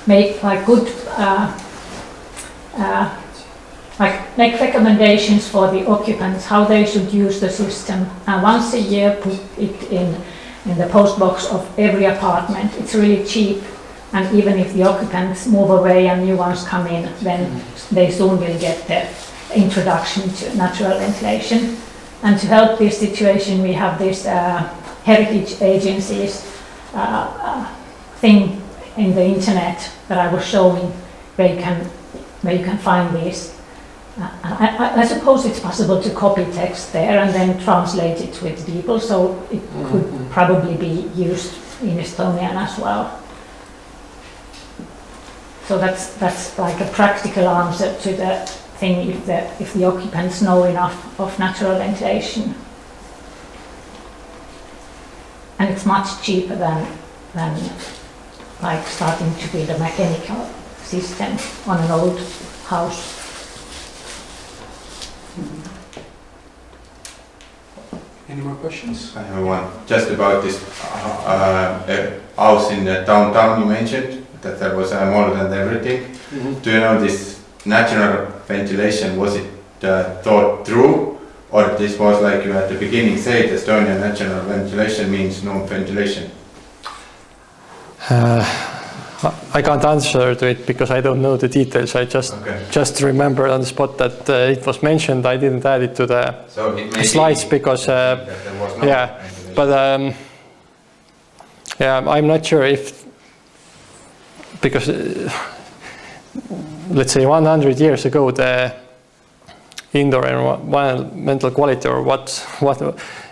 make make recommendations for the occupants how they should use the system, and once a year put it in the post box of every apartment. It's really cheap, and even if the occupants move away and new ones come in, then they soon will get the introduction to natural ventilation. And to help this situation, we have this heritage agencies thing in the internet that I was showing, where you can find these. I suppose it's possible to copy text there and then translate it with people, so it could probably be used in Estonian as well. So that's like a practical answer to the thing if the occupants know enough of natural ventilation. And it's much cheaper than starting to build a mechanical system on an old house. Any more questions? I have one. Just about this house in the downtown you mentioned, that there was a model and everything. Do you know this natural ventilation, was it thought through, or this was like you at the beginning said, Estonian natural ventilation means no ventilation? I can't answer to it because I don't know the details. I just remember on the spot that it was mentioned. I didn't add it to the slides because I'm not sure if, because let's say 100 years ago the indoor environmental quality or what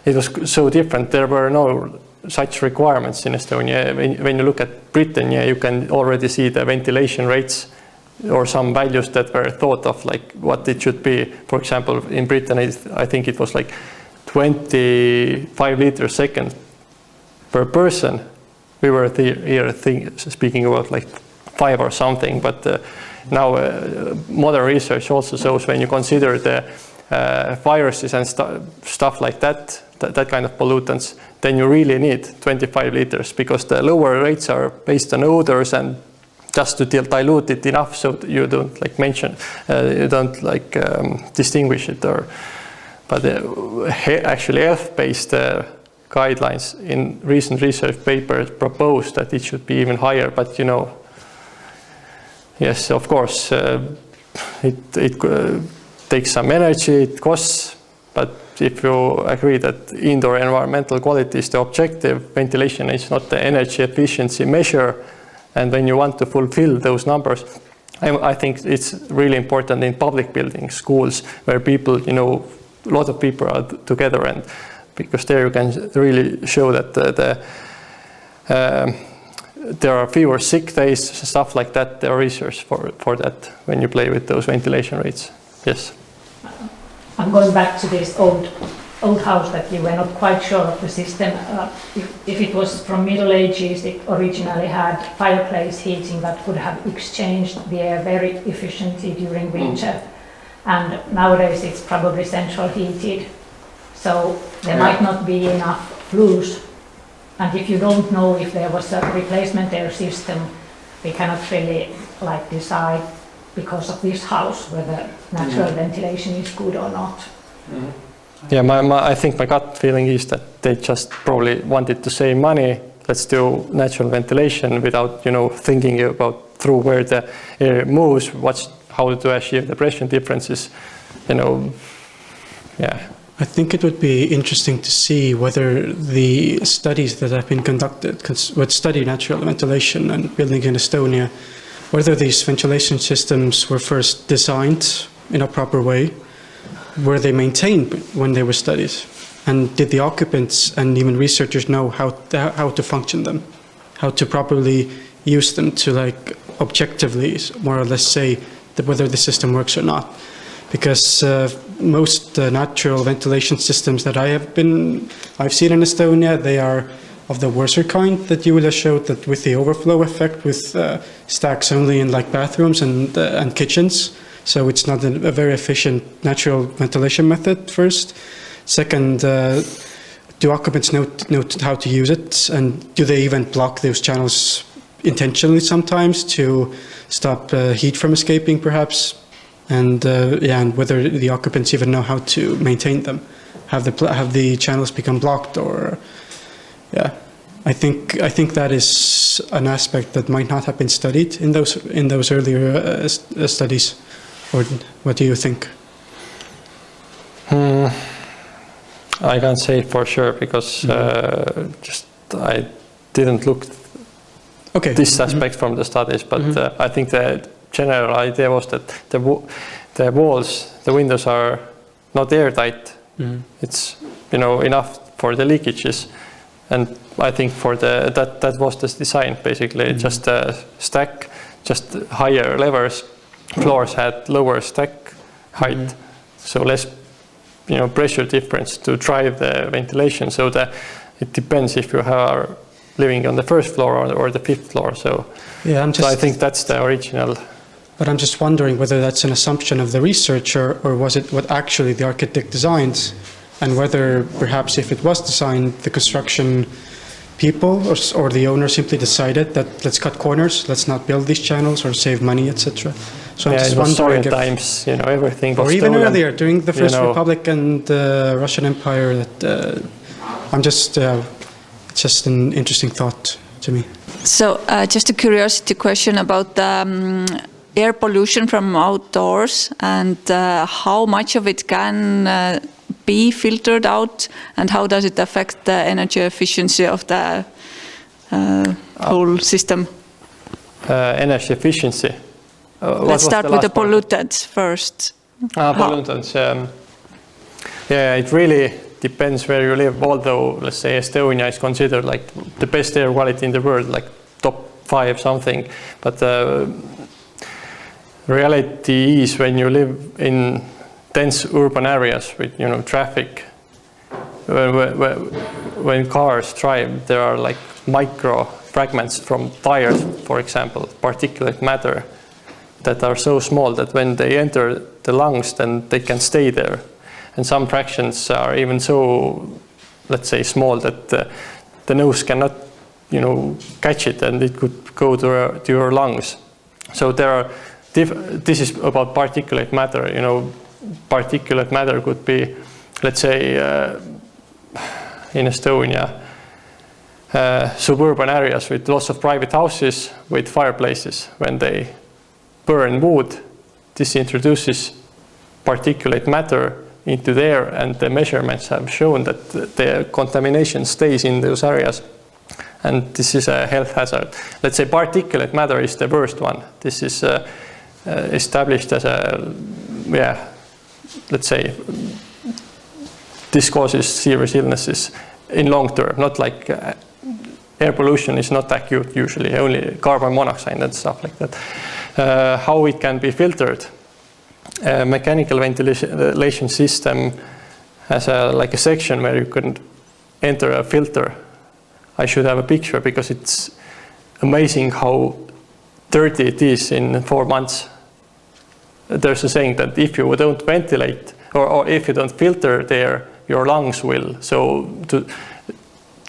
it was so different. There were no such requirements in Estonia. When you look at Britain, you can already see the ventilation rates or some values that were thought of, like what it should be. For example, in Britain, I think it was like 25 liters second per person. We were here speaking about like 5 or something, but now modern research also shows when you consider the viruses and stuff like that kind of pollutants, then you really need 25 liters, because the lower rates are based on odors and just to dilute it enough so you don't distinguish it. But actually health-based guidelines in recent research papers propose that it should be even higher, but yes, of course, it takes some energy, it costs, but if you agree that indoor environmental quality is the objective, ventilation is not the energy efficiency measure, And when you want to fulfill those numbers, I think it's really important in public buildings, schools, where people, you know, a lot of people are together, and because there you can really show that there are fewer sick days, stuff like that. There are research for that when you play with those ventilation rates. Yes. I'm going back to this old house that you were not quite sure of the system. If it was from Middle Ages, it originally had fireplace heating that could have exchanged the air very efficiently during winter. And nowadays it's probably central heated. So there might not be enough flues. And if you don't know if there was a replacement air system, we cannot really like decide because of this house whether natural ventilation is good or not. Yeah, I think my gut feeling is that they just probably wanted to save money. Let's do natural ventilation without, you know, thinking about through where the air moves, how to achieve the pressure differences, you know. Yeah. I think it would be interesting to see whether the studies that have been conducted, would study natural ventilation and buildings in Estonia, whether these ventilation systems were first designed in a proper way, were they maintained when they were studied, and did the occupants and even researchers know how to function them, how to properly use them to like objectively more or less say that whether the system works or not. Because most natural ventilation systems that I've seen in Estonia, they are of the worser kind that you will have showed, that with the overflow effect, with stacks only in like bathrooms and kitchens. So it's not a very efficient natural ventilation method, first. Second, do occupants know how to use it? And do they even block those channels intentionally sometimes to stop heat from escaping, perhaps? And and whether the occupants even know how to maintain them, have the channels become blocked, or I think that is an aspect that might not have been studied in those earlier studies. Or what do you think? I can't say for sure because I didn't look this aspect from the studies, but I think the general idea was that the walls, the windows are not airtight. It's, you know, enough for the leakages, and I think for that was the design basically. Just a stack, just higher levels. Floors had lower stack height, so less, you know, pressure difference to drive the ventilation. So that it depends if you are living on the first floor or the fifth floor. So yeah, so I think that's the original. But I'm just wondering whether that's an assumption of the researcher, or was it what actually the architect designed, and whether perhaps if it was designed, the construction people or the owner simply decided that let's cut corners, let's not build these channels or save money, etc. So I'm just wondering if times, you know, everything was or even stolen, earlier during the First you know, Republic and the Russian Empire. That I'm just it's just an interesting thought to me. So just a curiosity question about the air pollution from outdoors, and how much of it can be filtered out, and how does it affect the energy efficiency of the whole system? Energy efficiency. Let's start with the pollutants first. Pollutants. Yeah, it really depends where you live. Although, let's say Estonia is considered like the best air quality in the world, like top 5 something. But reality is when you live in dense urban areas with, you know, traffic, when cars drive, there are like micro fragments from tires, for example, particulate matter, that are so small that when they enter the lungs, then they can stay there. And some fractions are even so, let's say, small that the nose cannot, you know, catch it, and it could go to your lungs. So there are this is about particulate matter. You know, particulate matter could be, let's say, in Estonia, suburban areas with lots of private houses with fireplaces. When they burn wood, this introduces particulate matter into the air, and the measurements have shown that the contamination stays in those areas. and this is a health hazard. Let's say particulate matter is the worst one. This is established as a, let's say, this causes serious illnesses in long term, not like air pollution is not acute usually, only carbon monoxide and stuff like that. How it can be filtered. Mechanical ventilation system has like a section where you can enter a filter. I should have a picture because it's amazing how dirty it is in 4 months. There's a saying that if you don't ventilate or if you don't filter the air, your lungs will. So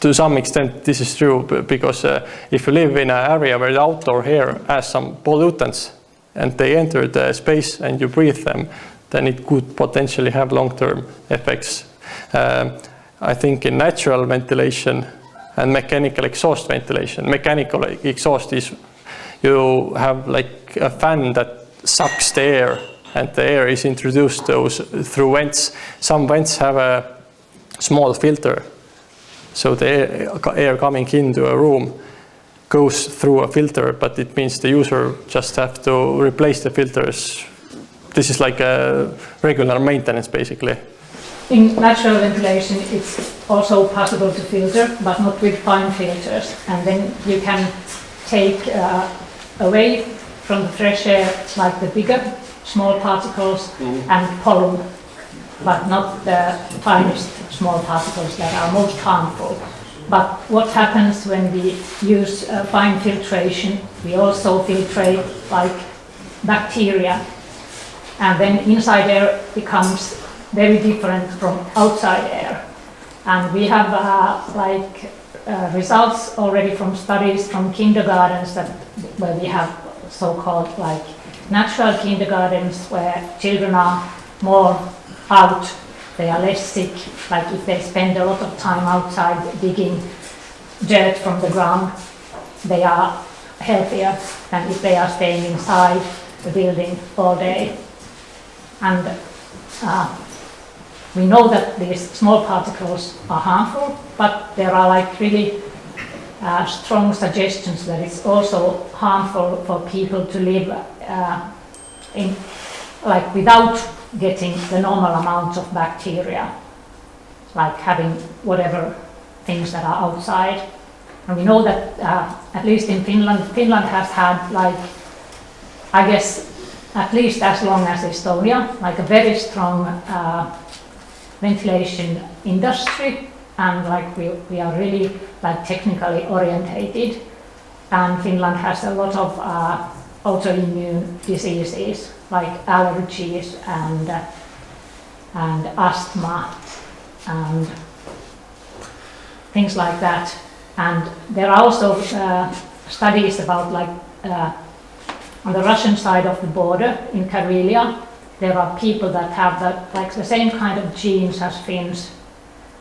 to some extent this is true, because if you live in an area where the outdoor air has some pollutants and they enter the space and you breathe them, then it could potentially have long-term effects. I think in natural ventilation and mechanical exhaust ventilation, mechanical exhaust is you have like a fan that sucks the air and the air is introduced through vents. Some vents have a small filter, so the air coming into a room goes through a filter, but it means the user just have to replace the filters. This is like a regular maintenance basically. In natural ventilation, it's also possible to filter, but not with fine filters. And then you can take away from the fresh air like the bigger, small particles and pollen, but not the finest small particles that are most harmful. But what happens when we use fine filtration, we also filtrate like bacteria, and then inside air becomes very different from outside air. And we have results already from studies from kindergartens where we have so-called like natural kindergartens where children are more out, they are less sick, like if they spend a lot of time outside digging dirt from the ground, they are healthier than if they are staying inside the building all day. And we know that these small particles are harmful, but there are like really strong suggestions that it's also harmful for people to live without getting the normal amount of bacteria, like having whatever things that are outside. And we know that at least in Finland has had like, I guess, at least as long as Estonia, like a very strong ventilation industry, and like we are really like technically orientated, and Finland has a lot of autoimmune diseases like allergies and asthma and things like that. And there are also studies about like on the Russian side of the border in Karelia, there are people that have the same kind of genes as Finns,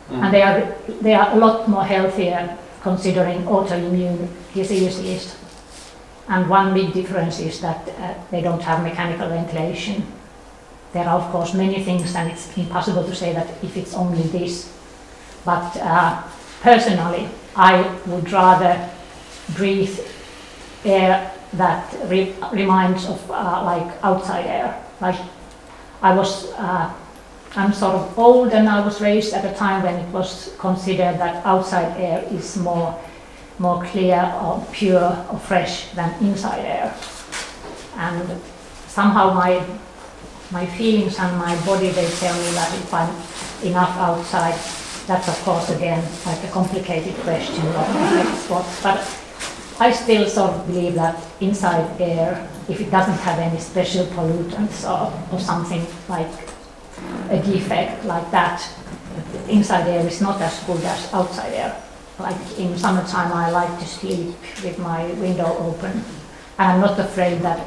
and they are a lot more healthier considering autoimmune diseases. And one big difference is that they don't have mechanical ventilation. There are of course many things, and it's impossible to say that if it's only this. But personally, I would rather breathe air that reminds of like outside air. Like I'm sort of old, and I was raised at a time when it was considered that outside air is more clear or pure or fresh than inside air. And somehow my feelings and my body, they tell me that if I'm enough outside, that's of course again like a complicated question, but I still sort of believe that inside air, if it doesn't have any special pollutants or something like a defect like that, inside air is not as good as outside air. Like in summertime, I like to sleep with my window open, and I'm not afraid that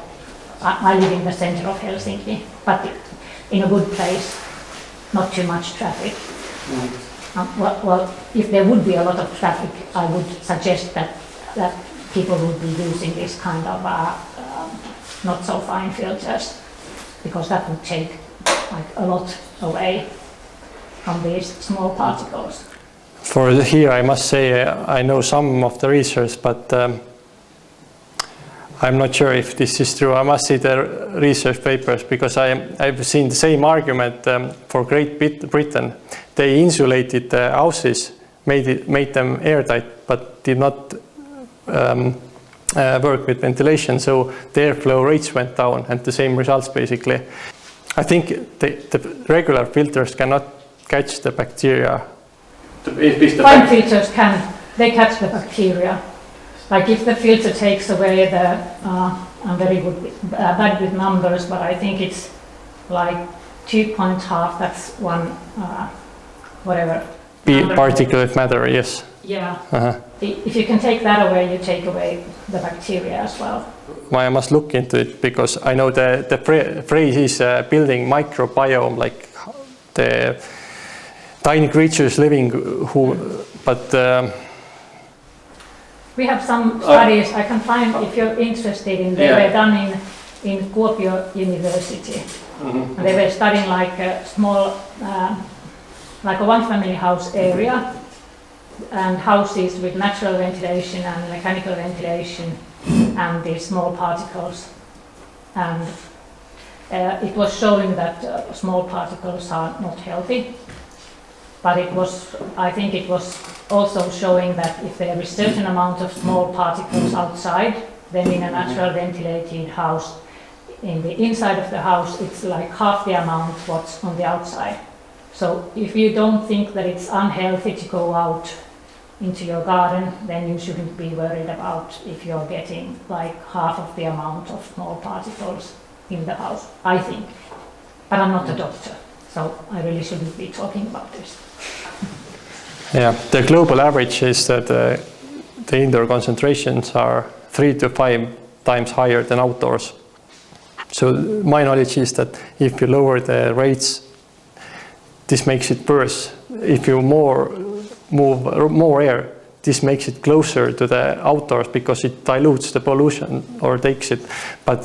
I live in the center of Helsinki, but in a good place, not too much traffic. Well, if there would be a lot of traffic, I would suggest that people would be using this kind of not so fine filters, because that would take like a lot away from these small particles. For here, I must say I know some of the research, but I'm not sure if this is true. I must see the research papers because I've seen the same argument for Great Britain. They insulated the houses, made them airtight, but did not work with ventilation, so the airflow rates went down, and the same results basically. I think the regular filters cannot catch the bacteria. Fine filters can, they catch the bacteria. Like if the filter takes away the, I'm very bad with numbers, but I think it's like 2.5, that's one, whatever. Particulate matter, yes. Yeah. If you can take that away, you take away the bacteria as well. I must look into it because I know the phrase is building microbiome, like the tiny creatures living but we have some studies I can find if you're interested in. They were done in Kuopio University. And they were studying like a small, like a one-family house area and houses with natural ventilation and mechanical ventilation and these small particles. And it was showing that small particles are not healthy. But it was, I think it was also showing that if there is a certain amount of small particles outside, then in a natural ventilated house, in the inside of the house, it's like half the amount what's on the outside. So if you don't think that it's unhealthy to go out into your garden, then you shouldn't be worried about if you're getting like half of the amount of small particles in the house, I think. But I'm not a doctor, so I really shouldn't be talking about this. Yeah, the global average is that the indoor concentrations are 3 to 5 times higher than outdoors. So my knowledge is that if you lower the rates, this makes it worse. If you move more air, this makes it closer to the outdoors because it dilutes the pollution or takes it. But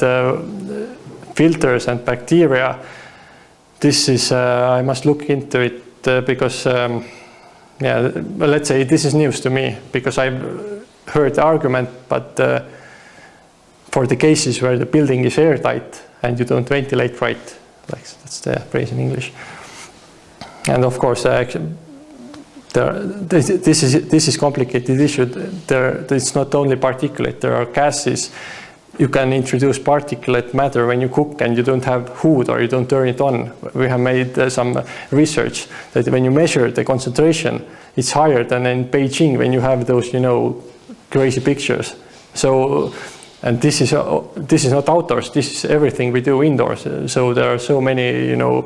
filters and bacteria, this is, I must look into it because, yeah, let's say this is news to me because I've heard the argument, but for the cases where the building is airtight and you don't ventilate right, like that's the phrase in English. And of course, this is complicated issue. It's not only particulate, there are gases. You can introduce particulate matter when you cook and you don't have hood or you don't turn it on. We have made some research that when you measure the concentration, it's higher than in Beijing when you have those, you know, crazy pictures. So, and this is not outdoors. This is everything we do indoors. So there are so many, you know,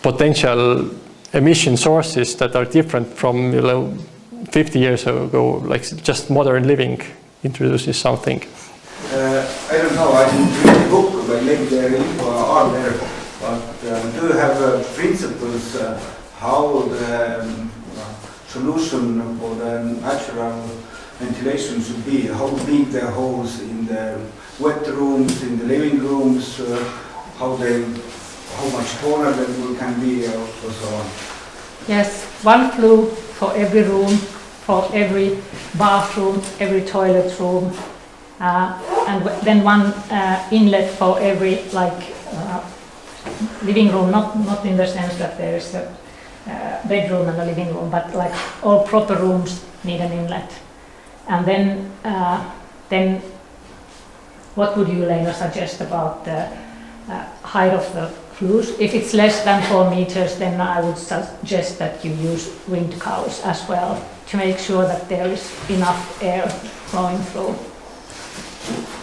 potential emission sources that are different from, you know, 50 years ago. Like just modern living introduces something. I don't know, I didn't read the book, but maybe there are there. But do you have principles how the solution for the natural ventilation should be? How big the holes in the wet rooms, in the living rooms, how much taller the room can be, or so on? Yes, one flue for every room, for every bathroom, every toilet room, and then one inlet for every living room, not in the sense that there is a bedroom and a living room, but like all proper rooms need an inlet. And then what would you, Leena, suggest about the height of the flues? If it's less than 4 meters, then I would suggest that you use wind cowls as well to make sure that there is enough air flowing through.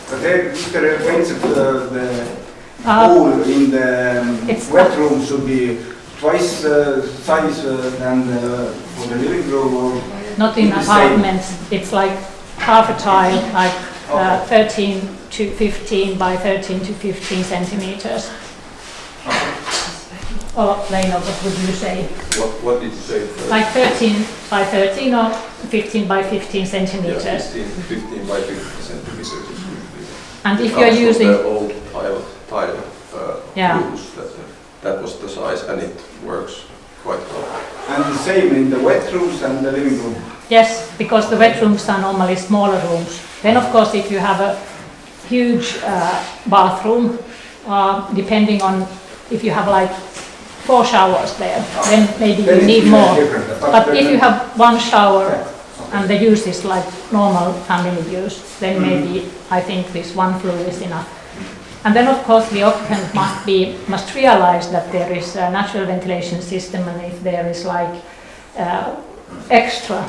But if there the pool in the wet room should be twice the size than for the living room, or not in apartments. It's like half a tile, like 13 to 15 by 13 to 15 centimeters. Or Leena, what would you say? What did you say? Like 13 by 13 or 15 by 15 centimeters? Yeah, 15 by 15 centimeters. And if you're using the old tile flues, that was the size, and it works. quite well. And the same in the wet rooms and the living room? Yes, because the wet rooms are normally smaller rooms. Then of course if you have a huge bathroom, depending on if you have like 4 showers there, then maybe Then you it's need more. different, But if you have 1 shower Yeah. and the use is like normal family use, then maybe I think this 1 flue is enough. And then of course the occupant must realize that there is a natural ventilation system, and if there is like extra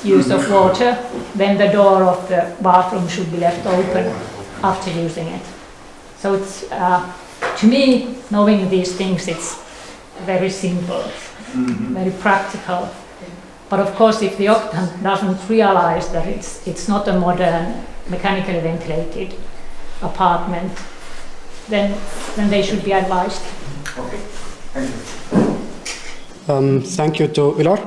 use of water, then the door of the bathroom should be left open after using it. So it's, to me, knowing these things, it's very simple, very practical. But of course, if the occupant doesn't realize that it's not a modern, mechanically ventilated apartment, then they should be advised. Okay, thank you. Thank you to Ülar.